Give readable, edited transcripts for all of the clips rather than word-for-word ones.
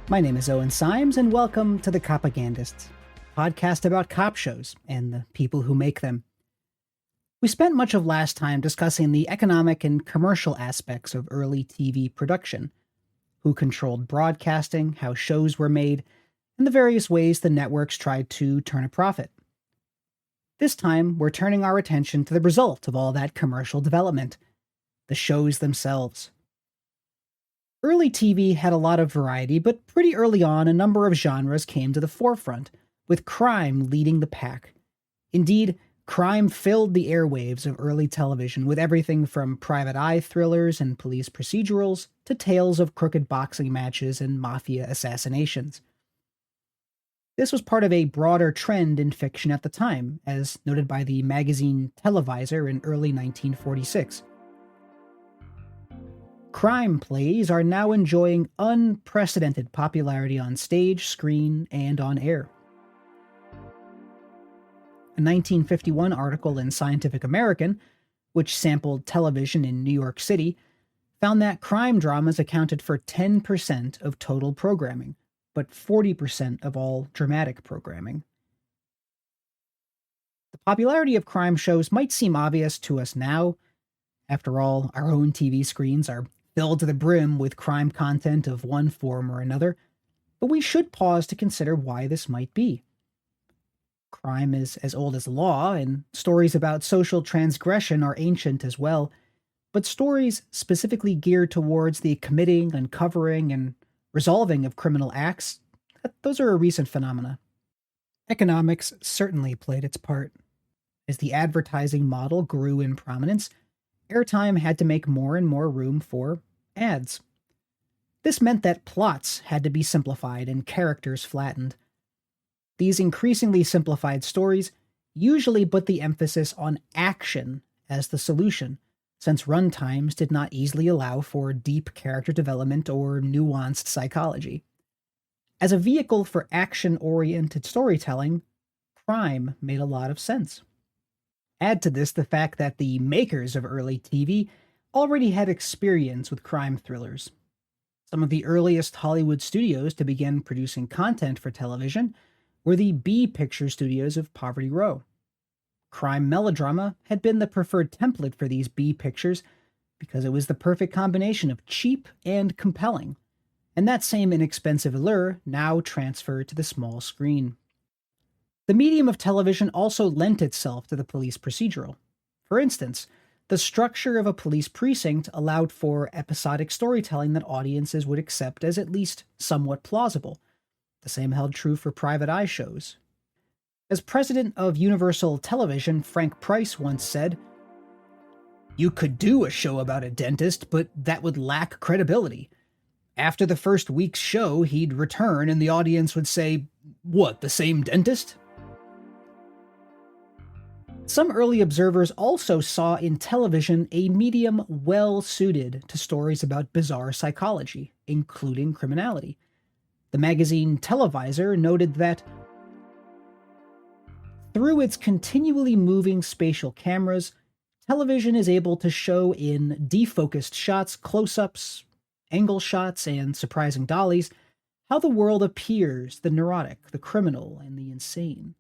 My name is Owen Symes, and welcome to The Copagandists, a podcast about cop shows and the people who make them. We spent much of last time discussing the economic and commercial aspects of early TV production, who controlled broadcasting, how shows were made, and the various ways the networks tried to turn a profit. This time, we're turning our attention to the result of all that commercial development, the shows themselves. Early TV had a lot of variety, but pretty early on a number of genres came to the forefront, with crime leading the pack. Indeed, crime filled the airwaves of early television with everything from private eye thrillers and police procedurals to tales of crooked boxing matches and mafia assassinations. This was part of a broader trend in fiction at the time, as noted by the magazine Televiser in early 1946. Crime plays are now enjoying unprecedented popularity on stage, screen, and on air. A 1951 article in Scientific American, which sampled television in New York City, found that crime dramas accounted for 10% of total programming, but 40% of all dramatic programming. The popularity of crime shows might seem obvious to us now. After all, our own TV screens are filled to the brim with crime content of one form or another, but we should pause to consider why this might be. Crime is as old as law, and stories about social transgression are ancient as well, but stories specifically geared towards the committing, uncovering, and resolving of criminal acts, those are a recent phenomena. Economics certainly played its part. As the advertising model grew in prominence, airtime had to make more and more room for ads. This meant that plots had to be simplified and characters flattened. These increasingly simplified stories usually put the emphasis on action as the solution, since runtimes did not easily allow for deep character development or nuanced psychology. As a vehicle for action-oriented storytelling, crime made a lot of sense. Add to this the fact that the makers of early TV already had experience with crime thrillers. Some of the earliest Hollywood studios to begin producing content for television were the B picture studios of Poverty Row. Crime melodrama had been the preferred template for these B pictures because it was the perfect combination of cheap and compelling, and that same inexpensive allure now transferred to the small screen. The medium of television also lent itself to the police procedural. For instance, the structure of a police precinct allowed for episodic storytelling that audiences would accept as at least somewhat plausible. The same held true for private eye shows. As president of Universal Television, Frank Price once said, "You could do a show about a dentist, but that would lack credibility. After the first week's show, he'd return and the audience would say, 'What, the same dentist?'" Some early observers also saw in television a medium well-suited to stories about bizarre psychology, including criminality. The magazine Televiser noted that through its continually moving spatial cameras, television is able to show in defocused shots, close-ups, angle shots, and surprising dollies how the world appears, the neurotic, the criminal, and the insane.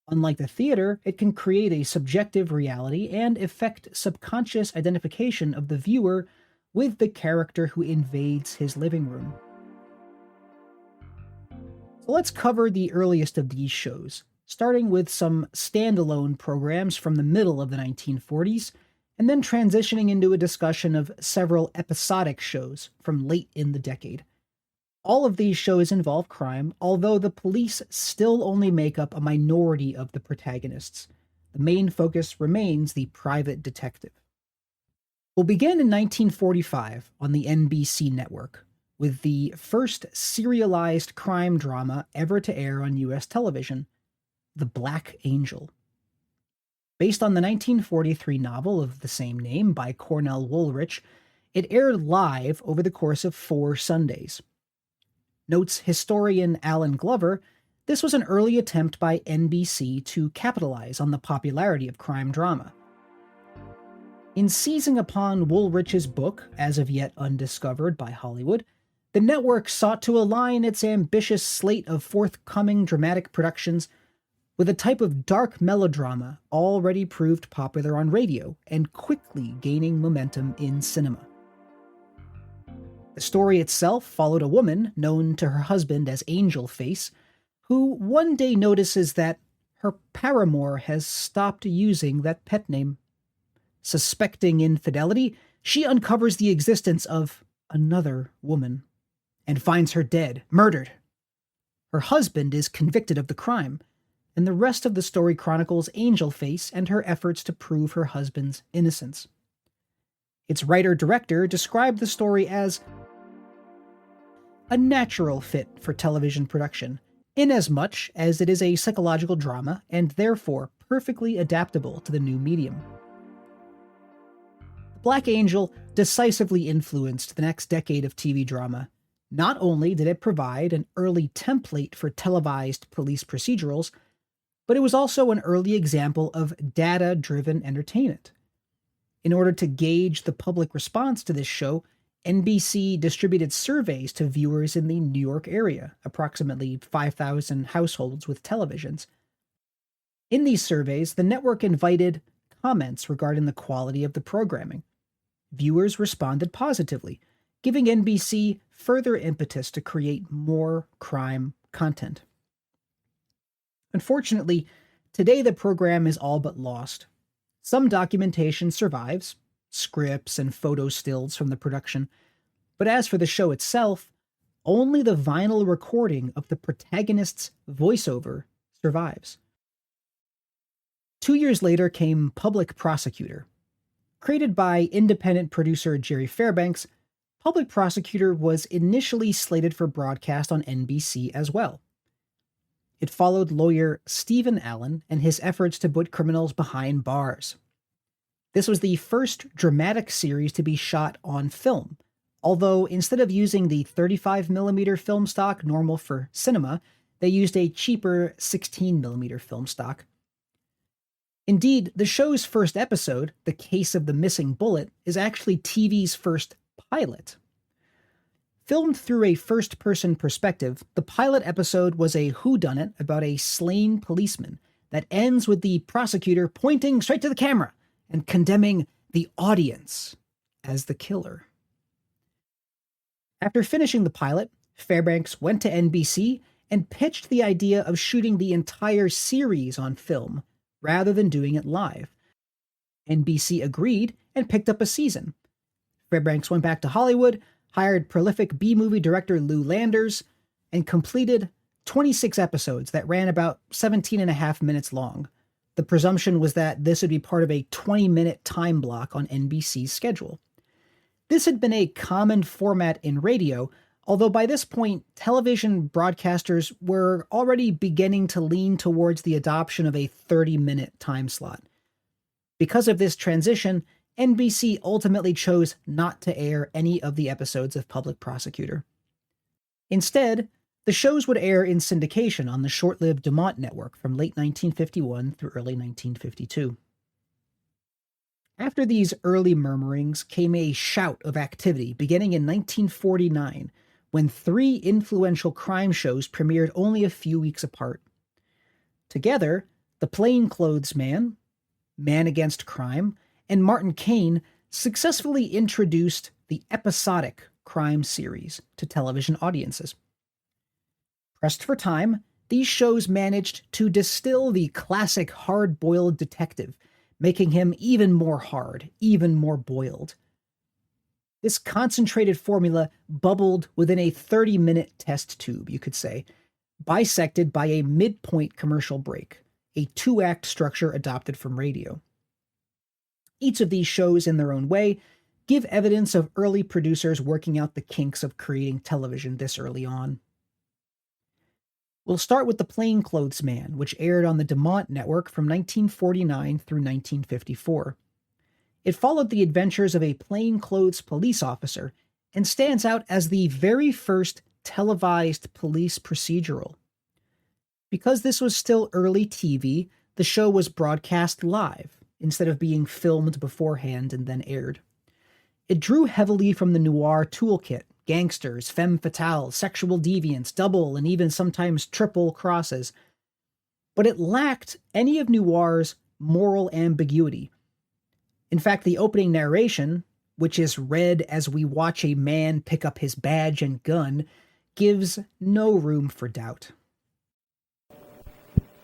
Unlike the theater, it can create a subjective reality and effect subconscious identification of the viewer with the character who invades his living room. So let's cover the earliest of these shows, starting with some standalone programs from the middle of the 1940s, and then transitioning into a discussion of several episodic shows from late in the decade. All of these shows involve crime, although the police still only make up a minority of the protagonists. The main focus remains the private detective. We'll begin in 1945 on the NBC network, with the first serialized crime drama ever to air on U.S. television, The Black Angel. Based on the 1943 novel of the same name by Cornell Woolrich, it aired live over the course of 4 Sundays. Notes historian Alan Glover, this was an early attempt by NBC to capitalize on the popularity of crime drama. In seizing upon Woolrich's book, as of yet undiscovered by Hollywood, the network sought to align its ambitious slate of forthcoming dramatic productions with a type of dark melodrama already proved popular on radio and quickly gaining momentum in cinema. The story itself followed a woman known to her husband as Angel Face, who one day notices that her paramour has stopped using that pet name. Suspecting infidelity, she uncovers the existence of another woman and finds her dead, murdered. Her husband is convicted of the crime, and the rest of the story chronicles Angel Face and her efforts to prove her husband's innocence. Its writer-director described the story as a natural fit for television production, inasmuch as it is a psychological drama and therefore perfectly adaptable to the new medium. Black Angel decisively influenced the next decade of TV drama. Not only did it provide an early template for televised police procedurals, but it was also an early example of data-driven entertainment. In order to gauge the public response to this show, NBC distributed surveys to viewers in the New York area, approximately 5,000 households with televisions. In these surveys, the network invited comments regarding the quality of the programming. Viewers responded positively, giving NBC further impetus to create more crime content. Unfortunately, today the program is all but lost. Some documentation survives, scripts and photo stills from the production, but as for the show itself, only the vinyl recording of the protagonist's voiceover survives. 2 years later came Public Prosecutor. Created by independent producer Jerry Fairbanks, Public Prosecutor was initially slated for broadcast on NBC as well. It followed lawyer Stephen Allen and his efforts to put criminals behind bars. This was the first dramatic series to be shot on film, although instead of using the 35mm film stock normal for cinema, they used a cheaper 16mm film stock. Indeed, the show's first episode, The Case of the Missing Bullet, is actually TV's first pilot. Filmed through a first-person perspective, the pilot episode was a whodunit about a slain policeman that ends with the prosecutor pointing straight to the camera and condemning the audience as the killer. After finishing the pilot, Fairbanks went to NBC and pitched the idea of shooting the entire series on film, rather than doing it live. NBC agreed and picked up a season. Fairbanks went back to Hollywood, hired prolific B-movie director Lou Landers, and completed 26 episodes that ran about 17 and a half minutes long. The presumption was that this would be part of a 20-minute time block on NBC's schedule. This had been a common format in radio, although by this point, television broadcasters were already beginning to lean towards the adoption of a 30-minute time slot. Because of this transition, NBC ultimately chose not to air any of the episodes of Public Prosecutor. Instead, the shows would air in syndication on the short-lived DuMont network from late 1951 through early 1952. After these early murmurings came a shout of activity beginning in 1949, when 3 influential crime shows premiered only a few weeks apart. Together, The Plainclothes Man, Man Against Crime, and Martin Kane successfully introduced the episodic crime series to television audiences. Pressed for time, these shows managed to distill the classic hard-boiled detective, making him even more hard, even more boiled. This concentrated formula bubbled within a 30-minute test tube, you could say, bisected by a midpoint commercial break, a 2-act structure adopted from radio. Each of these shows, in their own way, give evidence of early producers working out the kinks of creating television this early on. We'll start with The Plainclothes Man, which aired on the DuMont network from 1949 through 1954. It followed the adventures of a plainclothes police officer and stands out as the very first televised police procedural. Because this was still early TV, the show was broadcast live, instead of being filmed beforehand and then aired. It drew heavily from the noir toolkit gangsters, femme fatales, sexual deviants, double and even sometimes triple crosses. But it lacked any of noir's moral ambiguity. In fact, the opening narration, which is read as we watch a man pick up his badge and gun, gives no room for doubt.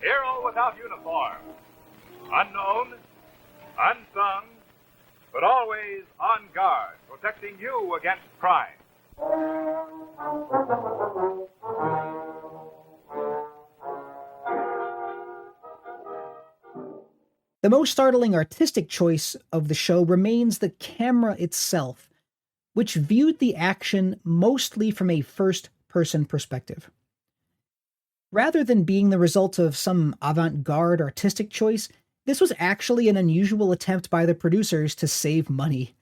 Hero without uniform, unknown, unsung, but always on guard, protecting you against crime. The most startling artistic choice of the show remains the camera itself, which viewed the action mostly from a first-person perspective. Rather than being the result of some avant-garde artistic choice, this was actually an unusual attempt by the producers to save money.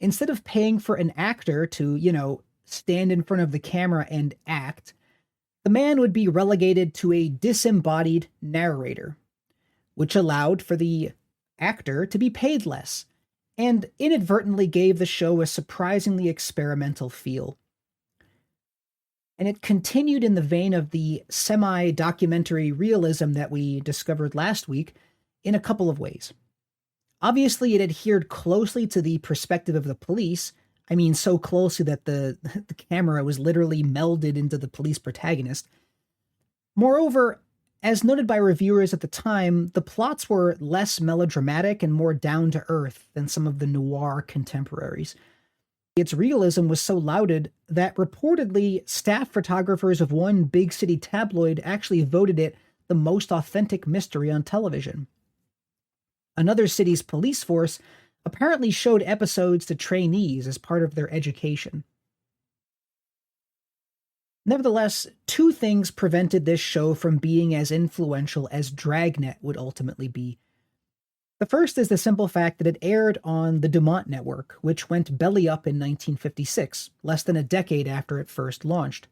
Instead of paying for an actor to, stand in front of the camera and act, the man would be relegated to a disembodied narrator, which allowed for the actor to be paid less, and inadvertently gave the show a surprisingly experimental feel. And it continued in the vein of the semi-documentary realism that we discovered last week in a couple of ways. Obviously, it adhered closely to the perspective of the police. I mean, so closely that the camera was literally melded into the police protagonist. Moreover, as noted by reviewers at the time, the plots were less melodramatic and more down-to-earth than some of the noir contemporaries. Its realism was so lauded that reportedly staff photographers of one big city tabloid actually voted it the most authentic mystery on television. Another city's police force apparently showed episodes to trainees as part of their education. Nevertheless, two things prevented this show from being as influential as Dragnet would ultimately be. The first is the simple fact that it aired on the DuMont network, which went belly up in 1956, less than a decade after it first launched.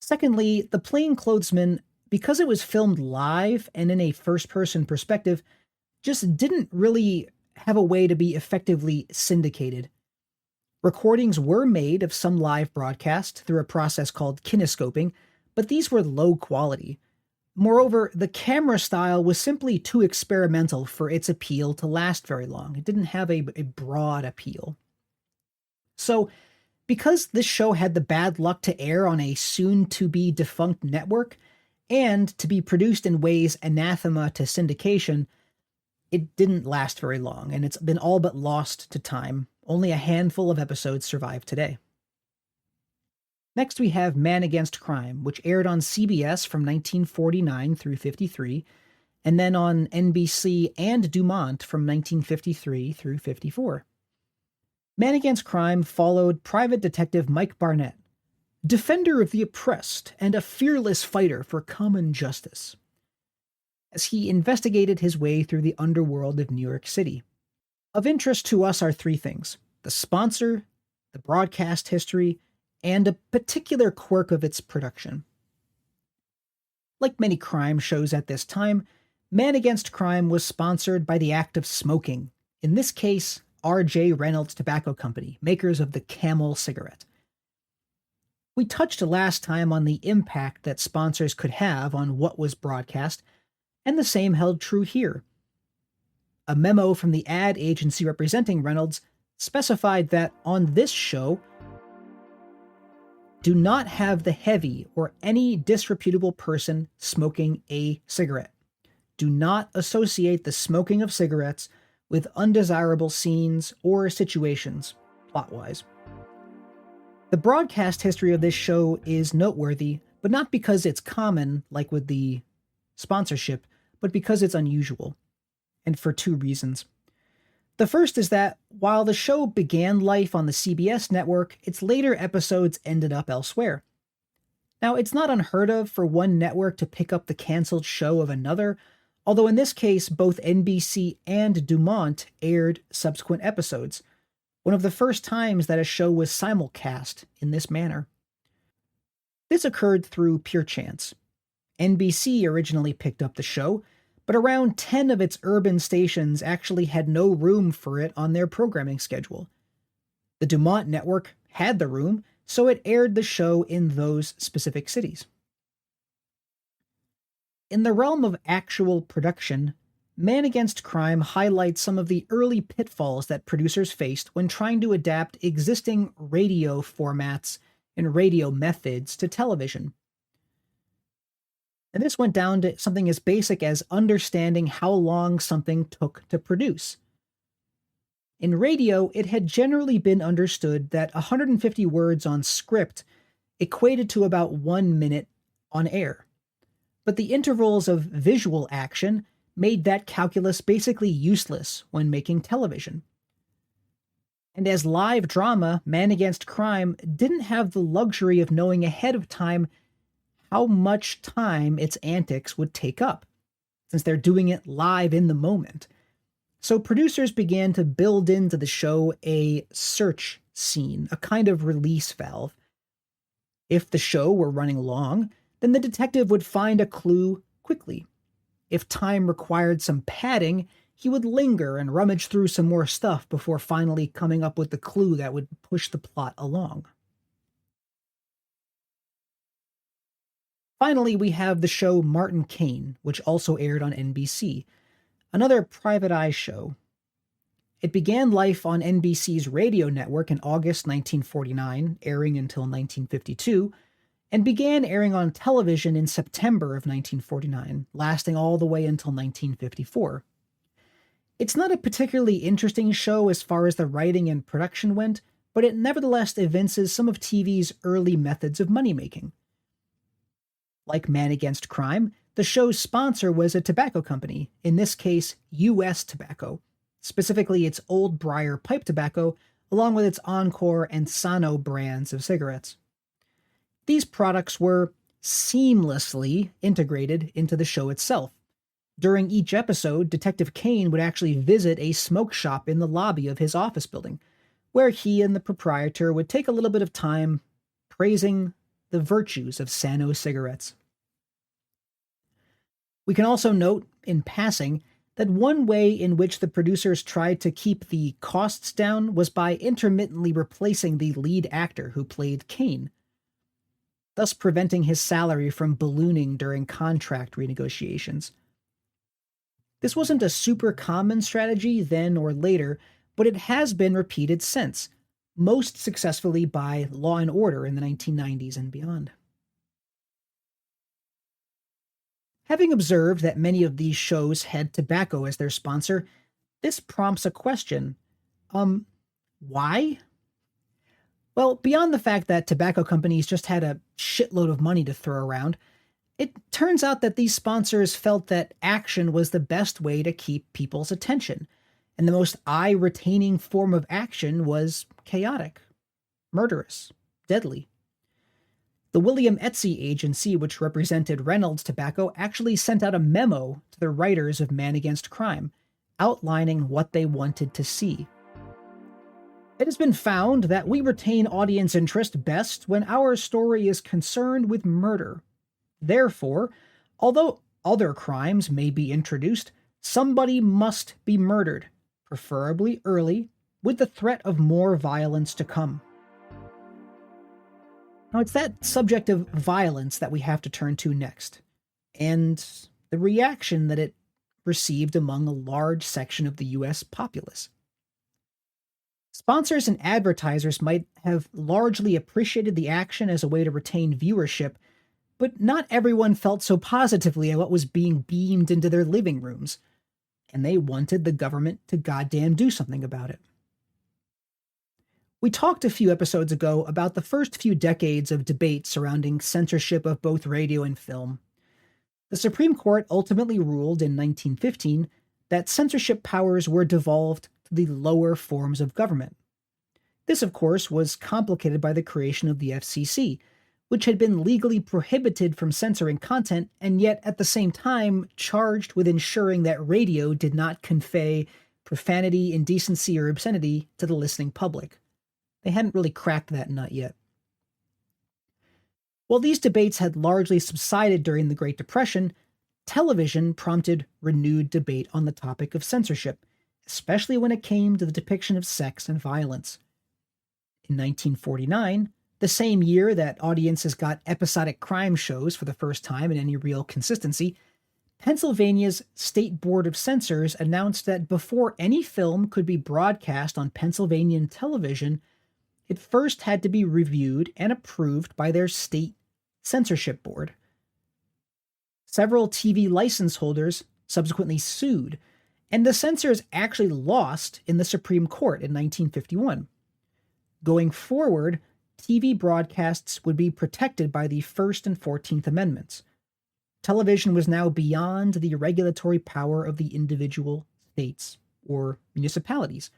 Secondly, the Plainclothes Man, because it was filmed live and in a first-person perspective, just didn't really have a way to be effectively syndicated. Recordings were made of some live broadcast through a process called kinescoping, but these were low quality. Moreover, the camera style was simply too experimental for its appeal to last very long. It didn't have a broad appeal. So, because this show had the bad luck to air on a soon-to-be-defunct network, and to be produced in ways anathema to syndication, it didn't last very long, and it's been all but lost to time. Only a handful of episodes survive today. Next, we have Man Against Crime, which aired on CBS from 1949 through 53, and then on NBC and DuMont from 1953 through 54. Man Against Crime followed private detective Mike Barnett, defender of the oppressed and a fearless fighter for common justice, as he investigated his way through the underworld of New York City. Of interest to us are three things: the sponsor, the broadcast history, and a particular quirk of its production. Like many crime shows at this time, Man Against Crime was sponsored by the act of smoking, in this case, R.J. Reynolds Tobacco Company, makers of the Camel cigarette. We touched last time on the impact that sponsors could have on what was broadcast, and the same held true here. A memo from the ad agency representing Reynolds specified that on this show, do not have the heavy or any disreputable person smoking a cigarette. Do not associate the smoking of cigarettes with undesirable scenes or situations, plot-wise. The broadcast history of this show is noteworthy, but not because it's common, like with the sponsorship, but because it's unusual, and for two reasons. The first is that, while the show began life on the CBS network, its later episodes ended up elsewhere. Now, it's not unheard of for one network to pick up the canceled show of another, although in this case, both NBC and DuMont aired subsequent episodes, one of the first times that a show was simulcast in this manner. This occurred through pure chance. NBC originally picked up the show, but around 10 of its urban stations actually had no room for it on their programming schedule. The DuMont network had the room, so it aired the show in those specific cities. In the realm of actual production, Man Against Crime highlights some of the early pitfalls that producers faced when trying to adapt existing radio formats and radio methods to television. And this went down to something as basic as understanding how long something took to produce. In radio, it had generally been understood that 150 words on script equated to about 1 minute on air. But the intervals of visual action made that calculus basically useless when making television. And as live drama, Man Against Crime didn't have the luxury of knowing ahead of time how much time its antics would take up, since they're doing it live in the moment. So producers began to build into the show a search scene, a kind of release valve. If the show were running long, then the detective would find a clue quickly. If time required some padding, he would linger and rummage through some more stuff before finally coming up with the clue that would push the plot along. Finally, we have the show Martin Kane, which also aired on NBC, another private eye show. It began life on NBC's radio network in August 1949, airing until 1952, and began airing on television in September of 1949, lasting all the way until 1954. It's not a particularly interesting show as far as the writing and production went, but it nevertheless evinces some of TV's early methods of money-making. Like Man Against Crime, the show's sponsor was a tobacco company, in this case, U.S. Tobacco, specifically its Old Briar pipe tobacco, along with its Encore and Sano brands of cigarettes. These products were seamlessly integrated into the show itself. During each episode, Detective Kane would actually visit a smoke shop in the lobby of his office building, where he and the proprietor would take a little bit of time praising the virtues of Sano cigarettes. We can also note, in passing, that one way in which the producers tried to keep the costs down was by intermittently replacing the lead actor who played Kane, thus preventing his salary from ballooning during contract renegotiations. This wasn't a super common strategy then or later, but it has been repeated since, most successfully by Law and Order in the 1990s and beyond. Having observed that many of these shows had tobacco as their sponsor, this prompts a question. Why? Well, beyond the fact that tobacco companies just had a shitload of money to throw around, it turns out that these sponsors felt that action was the best way to keep people's attention, and the most eye-retaining form of action was chaotic, murderous, deadly. The William Etsy agency, which represented Reynolds Tobacco, actually sent out a memo to the writers of Man Against Crime, outlining what they wanted to see. It has been found that we retain audience interest best when our story is concerned with murder. Therefore, although other crimes may be introduced, somebody must be murdered, preferably early, with the threat of more violence to come. Now, it's that subject of violence that we have to turn to next, and the reaction that it received among a large section of the U.S. populace. Sponsors and advertisers might have largely appreciated the action as a way to retain viewership, but not everyone felt so positively at what was being beamed into their living rooms, and they wanted the government to goddamn do something about it. We talked a few episodes ago about the first few decades of debate surrounding censorship of both radio and film. The Supreme Court ultimately ruled in 1915 that censorship powers were devolved to the lower forms of government. This, of course, was complicated by the creation of the FCC, which had been legally prohibited from censoring content and yet at the same time charged with ensuring that radio did not convey profanity, indecency, or obscenity to the listening public. They hadn't really cracked that nut yet. While these debates had largely subsided during the Great Depression, television prompted renewed debate on the topic of censorship, especially when it came to the depiction of sex and violence. In 1949, the same year that audiences got episodic crime shows for the first time in any real consistency, Pennsylvania's State Board of Censors announced that before any film could be broadcast on Pennsylvanian television, it first had to be reviewed and approved by their state censorship board. Several TV license holders subsequently sued, and the censors actually lost in the Supreme Court in 1951. Going forward, TV broadcasts would be protected by the First and 14th Amendments. Television was now beyond the regulatory power of the individual states or municipalities.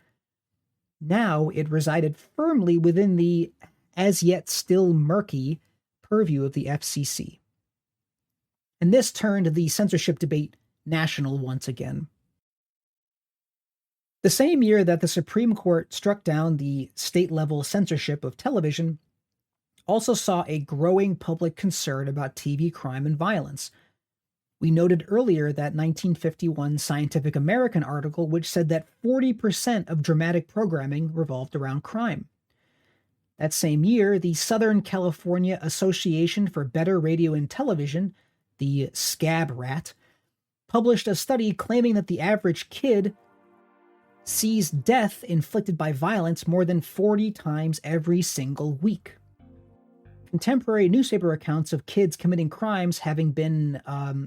Now it resided firmly within the, as yet still murky, purview of the FCC. And this turned the censorship debate national once again. The same year that the Supreme Court struck down the state-level censorship of television also saw a growing public concern about TV crime and violence. We noted earlier that 1951 Scientific American article which said that 40% of dramatic programming revolved around crime. That same year, the Southern California Association for Better Radio and Television, the SCAB-RAT, published a study claiming that the average kid sees death inflicted by violence more than 40 times every single week. Contemporary newspaper accounts of kids committing crimes having been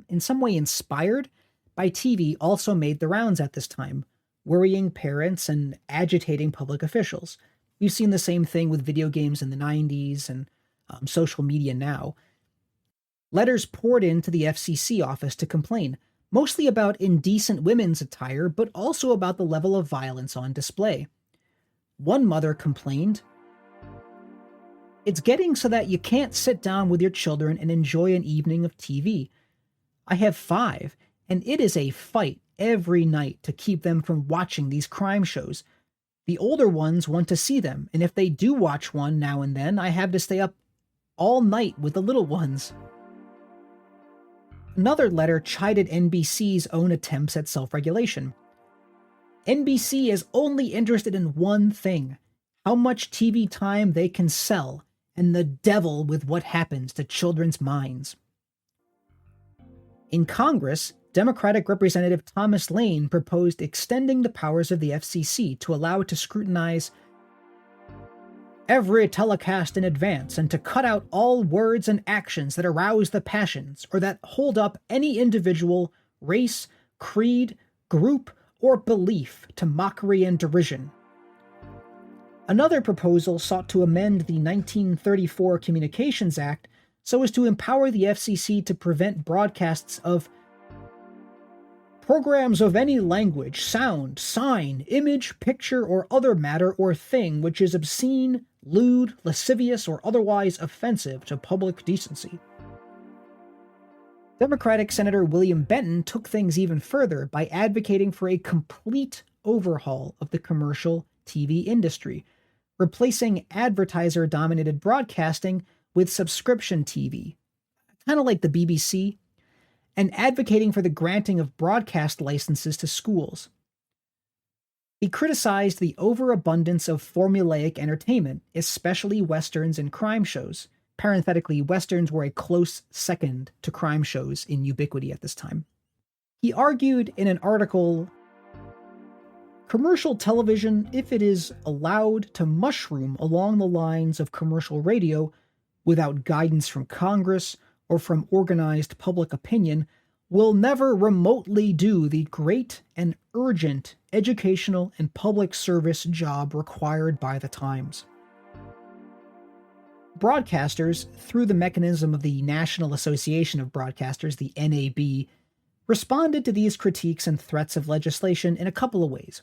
in some way inspired by TV also made the rounds at this time, worrying parents and agitating public officials. We've seen the same thing with video games in the 90s and social media now. Letters poured into the FCC office to complain, mostly about indecent women's attire, but also about the level of violence on display. One mother complained, "It's getting so that you can't sit down with your children and enjoy an evening of TV. I have 5, and it is a fight every night to keep them from watching these crime shows. The older ones want to see them, and if they do watch one now and then, I have to stay up all night with the little ones." Another letter chided NBC's own attempts at self-regulation. NBC is only interested in one thing: how much TV time they can sell, and the devil with what happens to children's minds. In Congress, Democratic Representative Thomas Lane proposed extending the powers of the FCC to allow it to scrutinize every telecast in advance and to cut out all words and actions that arouse the passions or that hold up any individual, race, creed, group, or belief to mockery and derision. Another proposal sought to amend the 1934 Communications Act so as to empower the FCC to prevent broadcasts of programs of any language, sound, sign, image, picture, or other matter or thing which is obscene, lewd, lascivious, or otherwise offensive to public decency. Democratic Senator William Benton took things even further by advocating for a complete overhaul of the commercial TV industry, replacing advertiser-dominated broadcasting with subscription TV, kind of like the BBC, and advocating for the granting of broadcast licenses to schools. He criticized the overabundance of formulaic entertainment, especially westerns and crime shows. Parenthetically, westerns were a close second to crime shows in ubiquity at this time. He argued in an article, commercial television, if it is allowed to mushroom along the lines of commercial radio without guidance from Congress or from organized public opinion, will never remotely do the great and urgent educational and public service job required by the times. Broadcasters, through the mechanism of the National Association of Broadcasters, the NAB, responded to these critiques and threats of legislation in a couple of ways.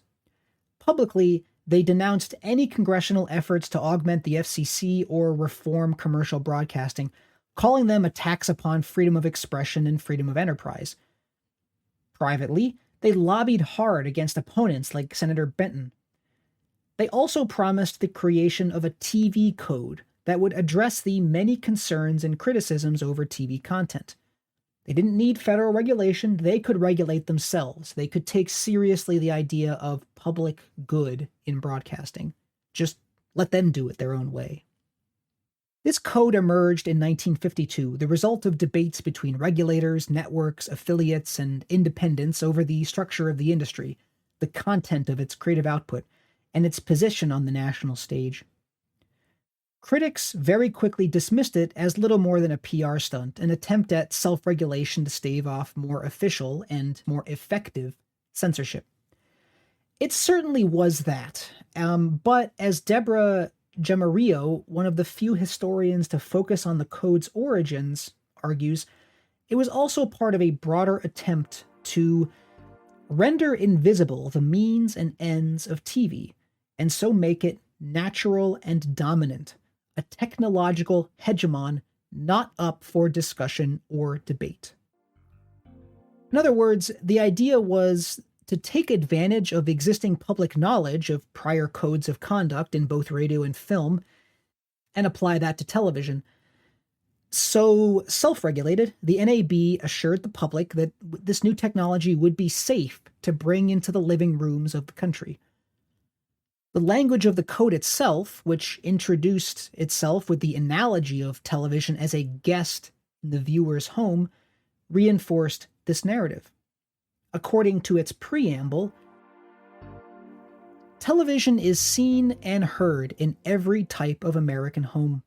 Publicly, they denounced any congressional efforts to augment the FCC or reform commercial broadcasting, calling them attacks upon freedom of expression and freedom of enterprise. Privately, they lobbied hard against opponents like Senator Benton. They also promised the creation of a TV code that would address the many concerns and criticisms over TV content. They didn't need federal regulation, they could regulate themselves. They could take seriously the idea of public good in broadcasting. Just let them do it their own way. This code emerged in 1952, the result of debates between regulators, networks, affiliates, and independents over the structure of the industry, the content of its creative output, and its position on the national stage. Critics very quickly dismissed it as little more than a PR stunt, an attempt at self-regulation to stave off more official and more effective censorship. It certainly was that, but as Deborah Gemario, one of the few historians to focus on the code's origins, argues, it was also part of a broader attempt to render invisible the means and ends of TV, and so make it natural and dominant, a technological hegemon not up for discussion or debate. In other words, the idea was to take advantage of existing public knowledge of prior codes of conduct in both radio and film and apply that to television. So self-regulated, the NAB assured the public that this new technology would be safe to bring into the living rooms of the country. The language of the code itself, which introduced itself with the analogy of television as a guest in the viewer's home, reinforced this narrative. According to its preamble, television is seen and heard in every type of American home.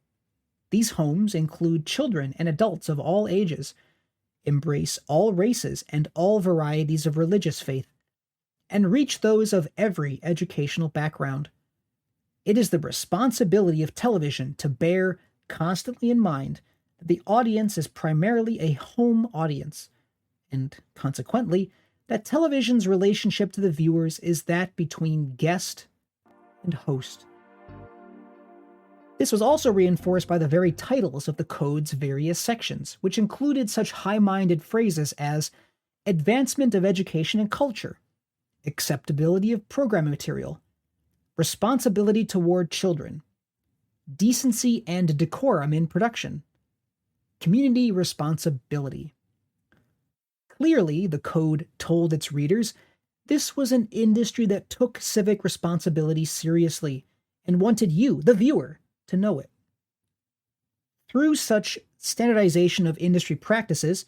These homes include children and adults of all ages, embrace all races and all varieties of religious faith, and reach those of every educational background. It is the responsibility of television to bear constantly in mind that the audience is primarily a home audience, and consequently, that television's relationship to the viewers is that between guest and host. This was also reinforced by the very titles of the code's various sections, which included such high-minded phrases as advancement of education and culture, acceptability of program material, responsibility toward children, decency and decorum in production, community responsibility. Clearly, the code told its readers this was an industry that took civic responsibility seriously and wanted you, the viewer, to know it. Through such standardization of industry practices,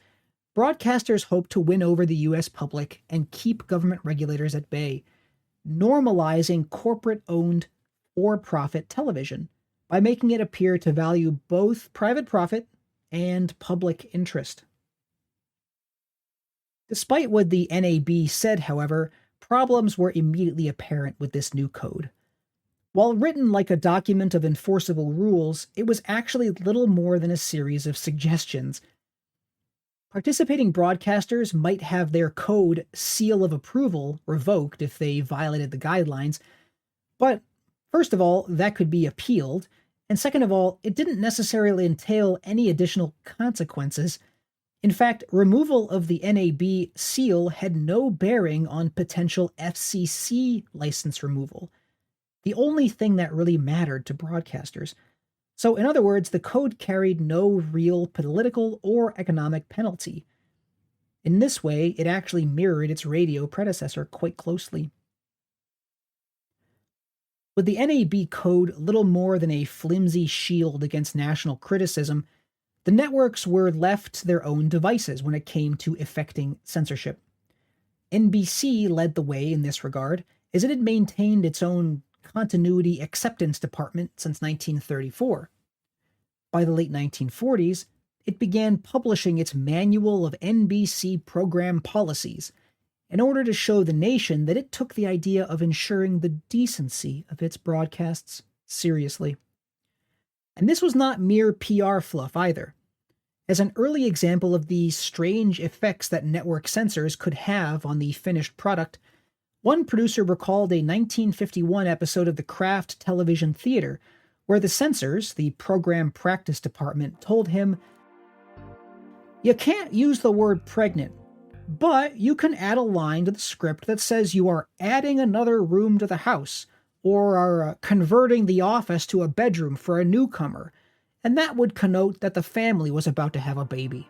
broadcasters hope to win over the U.S. public and keep government regulators at bay, normalizing corporate-owned, for-profit television by making it appear to value both private profit and public interest. Despite what the NAB said, however, problems were immediately apparent with this new code. While written like a document of enforceable rules, it was actually little more than a series of suggestions. Participating broadcasters might have their code seal of approval revoked if they violated the guidelines, but first of all, that could be appealed, and second of all, it didn't necessarily entail any additional consequences. In fact, removal of the NAB seal had no bearing on potential FCC license removal, the only thing that really mattered to broadcasters. So, in other words, the code carried no real political or economic penalty. In this way, it actually mirrored its radio predecessor quite closely. With the NAB code little more than a flimsy shield against national criticism, the networks were left to their own devices when it came to effecting censorship. NBC led the way in this regard, as it had maintained its own continuity acceptance department since 1934. By the late 1940s, it began publishing its Manual of NBC Program Policies in order to show the nation that it took the idea of ensuring the decency of its broadcasts seriously. And this was not mere PR fluff either. As an early example of the strange effects that network censors could have on the finished product, one producer recalled a 1951 episode of the Kraft Television Theater where the censors, the program practice department, told him, "You can't use the word pregnant, but you can add a line to the script that says you are adding another room to the house, or are converting the office to a bedroom for a newcomer, and that would connote that the family was about to have a baby."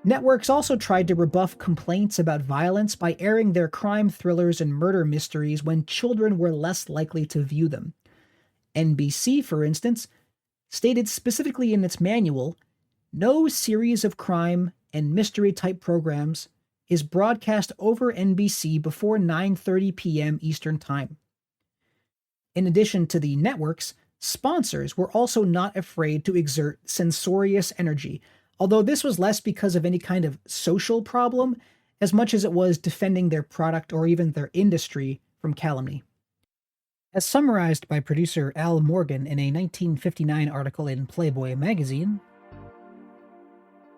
Networks also tried to rebuff complaints about violence by airing their crime thrillers and murder mysteries when children were less likely to view them. NBC, for instance, stated specifically in its manual, no series of crime and mystery-type programs is broadcast over NBC before 9:30 p.m. Eastern Time. In addition to the networks, sponsors were also not afraid to exert censorious energy, although this was less because of any kind of social problem as much as it was defending their product or even their industry from calumny. As summarized by producer Al Morgan in a 1959 article in Playboy magazine,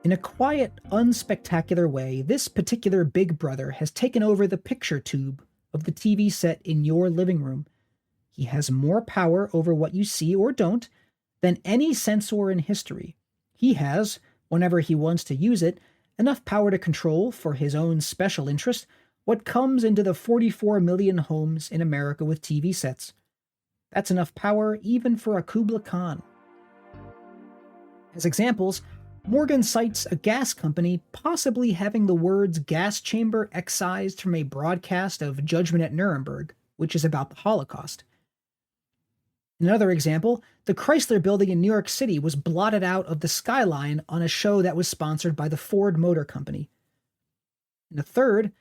in a quiet, unspectacular way, this particular Big Brother has taken over the picture tube of the TV set in your living room. He has more power over what you see or don't than any censor in history. He has, whenever he wants to use it, enough power to control, for his own special interest, what comes into the 44 million homes in America with TV sets. That's enough power even for a Kubla Khan. As examples, Morgan cites a gas company possibly having the words gas chamber excised from a broadcast of Judgment at Nuremberg, which is about the Holocaust. In another example, the Chrysler Building in New York City was blotted out of the skyline on a show that was sponsored by the Ford Motor Company. In a third,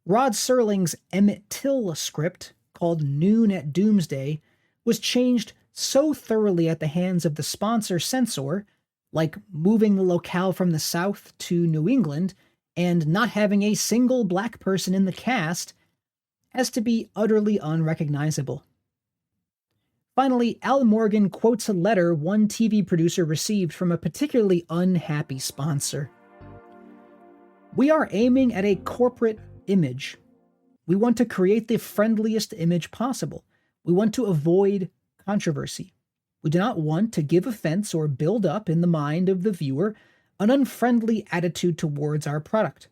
Rod Serling's Emmett Till script, called Noon at Doomsday, was changed so thoroughly at the hands of the sponsor censor, like moving the locale from the South to New England and not having a single black person in the cast, as to be utterly unrecognizable. Finally, Al Morgan quotes a letter one TV producer received from a particularly unhappy sponsor. "We are aiming at a corporate image. We want to create the friendliest image possible. We want to avoid controversy. We do not want to give offense or build up in the mind of the viewer an unfriendly attitude towards our product.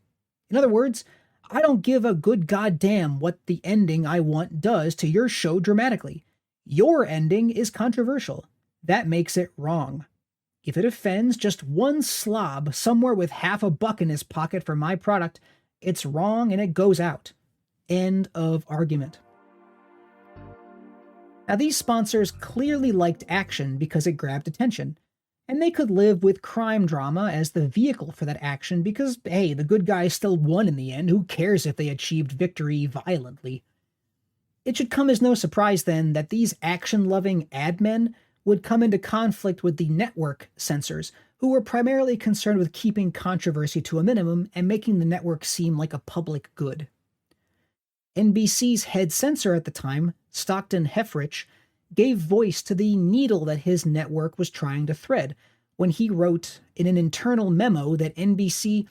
In other words, I don't give a good goddamn what the ending I want does to your show dramatically. Your ending is controversial. That makes it wrong. If it offends just one slob somewhere with half a buck in his pocket for my product, it's wrong and it goes out. End of argument." Now, these sponsors clearly liked action because it grabbed attention, and they could live with crime drama as the vehicle for that action because, hey, the good guys still won in the end. Who cares if they achieved victory violently? It should come as no surprise, then, that these action-loving ad men would come into conflict with the network censors, who were primarily concerned with keeping controversy to a minimum and making the network seem like a public good. NBC's head censor at the time, Stockton Heffrich, gave voice to the needle that his network was trying to thread when he wrote in an internal memo that NBC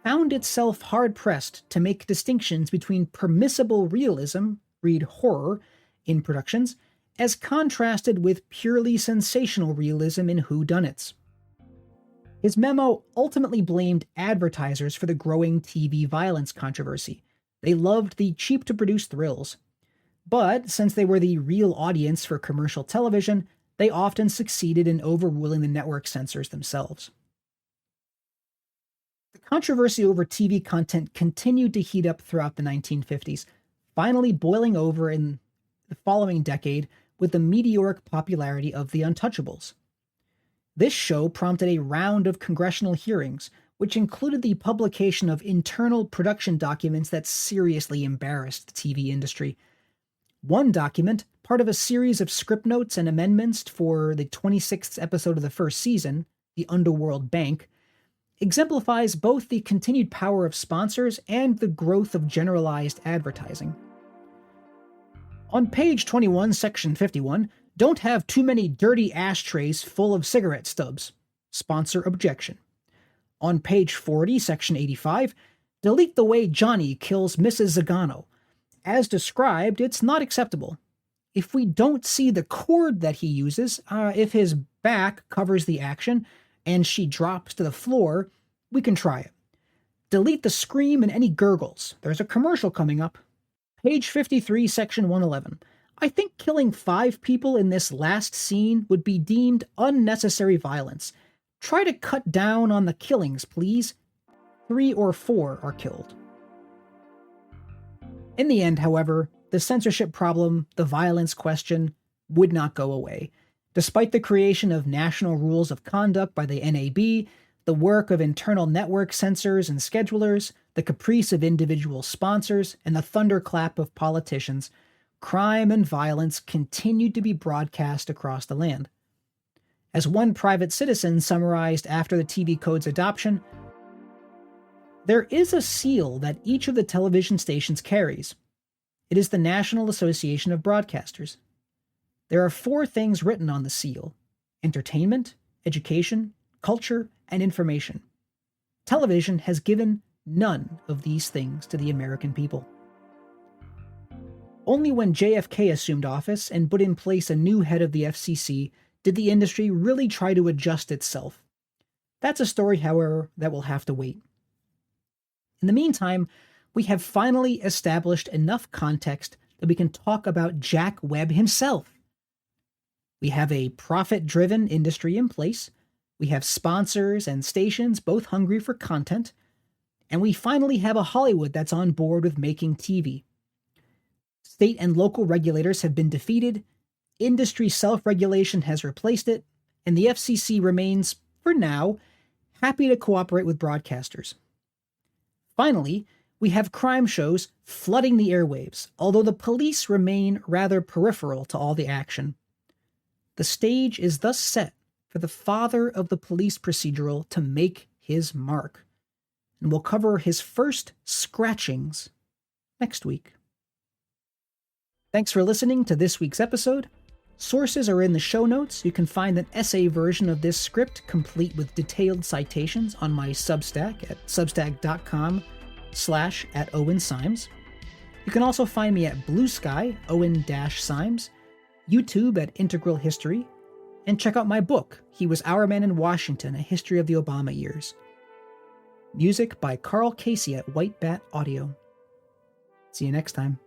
found itself hard-pressed to make distinctions between permissible realism, read horror, in productions, as contrasted with purely sensational realism in whodunits. His memo ultimately blamed advertisers for the growing TV violence controversy. They loved the cheap-to-produce thrills. But since they were the real audience for commercial television, they often succeeded in overruling the network censors themselves. The controversy over TV content continued to heat up throughout the 1950s, finally boiling over in the following decade with the meteoric popularity of The Untouchables. This show prompted a round of congressional hearings, which included the publication of internal production documents that seriously embarrassed the TV industry. One document, part of a series of script notes and amendments for the 26th episode of the first season, The Underworld Bank, exemplifies both the continued power of sponsors and the growth of generalized advertising. On page 21, section 51, don't have too many dirty ashtrays full of cigarette stubs. Sponsor objection. On page 40, section 85, delete the way Johnny kills Mrs. Zagano. As described, it's not acceptable. If we don't see the cord that he uses, if his back covers the action and she drops to the floor, we can try it. Delete the scream and any gurgles. There's a commercial coming up. Page 53, section 111. I think killing 5 people in this last scene would be deemed unnecessary violence. Try to cut down on the killings, please. 3 or 4 are killed. In the end, however, the censorship problem, the violence question, would not go away. Despite the creation of national rules of conduct by the NAB, the work of internal network censors and schedulers, the caprice of individual sponsors, and the thunderclap of politicians, crime and violence continued to be broadcast across the land. As one private citizen summarized after the TV code's adoption, there is a seal that each of the television stations carries. It is the National Association of Broadcasters. There are 4 things written on the seal: entertainment, education, culture, and information. Television has given none of these things to the American people. Only when JFK assumed office and put in place a new head of the FCC did the industry really try to adjust itself. That's a story, however, that will have to wait. In the meantime, we have finally established enough context that we can talk about Jack Webb himself. We have a profit-driven industry in place, we have sponsors and stations both hungry for content, and we finally have a Hollywood that's on board with making TV. State and local regulators have been defeated, industry self-regulation has replaced it, and the FCC remains, for now, happy to cooperate with broadcasters. Finally, we have crime shows flooding the airwaves, although the police remain rather peripheral to all the action. The stage is thus set for the father of the police procedural to make his mark, and we'll cover his first scratchings next week. Thanks for listening to this week's episode. Sources are in the show notes. You can find an essay version of this script complete with detailed citations on my Substack at substack.com/@OwenSimes. You can also find me at Blue Sky, Owen-Simes, YouTube at Integral History, and check out my book, He Was Our Man in Washington, A History of the Obama Years. Music by Carl Casey at White Bat Audio. See you next time.